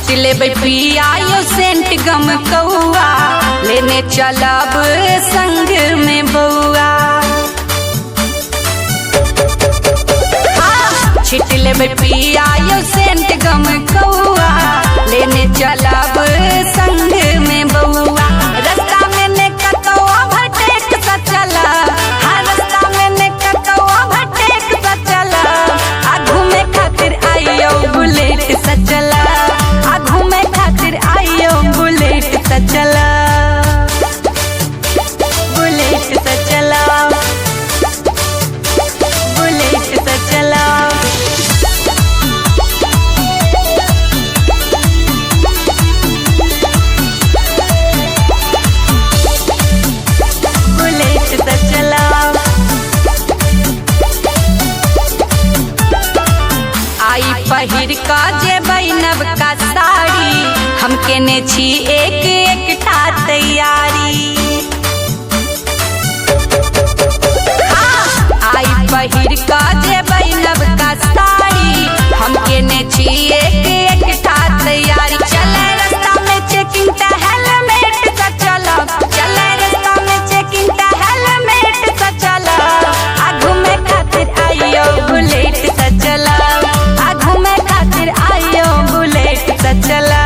छिट लेबै पिया यो सेंट गम कौआ, लेने चलब संग में बउआ। छिट लेबै पिया यो सेंट गम कौआ, लेने चलब संग में बउआ। रास्ता में ने कतौआ भटेक सा चला, हाँ रास्ता में ने कतौआ भटेक सा चला। आ घूमे खातिर आइयो बुलेट सा चला, आ घूमे खातिर आइयो बुलेट सा चला, बुलेट सा चला, बुलेट सा चला। पहिर का जेबै नवका साड़ी, हम केने छी एक एकटा तैयारी। आई पहिर का जेबै नवका साड़ी, हम केने छी एक एकटा तैयारी। चले रास्ता में चेकिंग ता हेलमेट सा चलब, चले रास्ता में चेकिंग ता हेलमेट सा चलब। आ घूमे खातिर आइयो बुलेट सा चलब, चला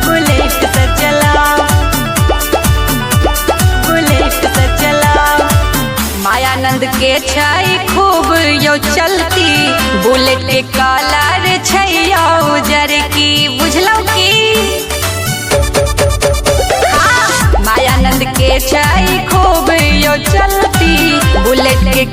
बुलेट से चला, बुलेट से चला। मायानंद के छै खूब यो चलती, बुलेट के कलर छै यो उजर की, बुझलौ की? मायानंद के छै खूब यो चलती, बुलेट के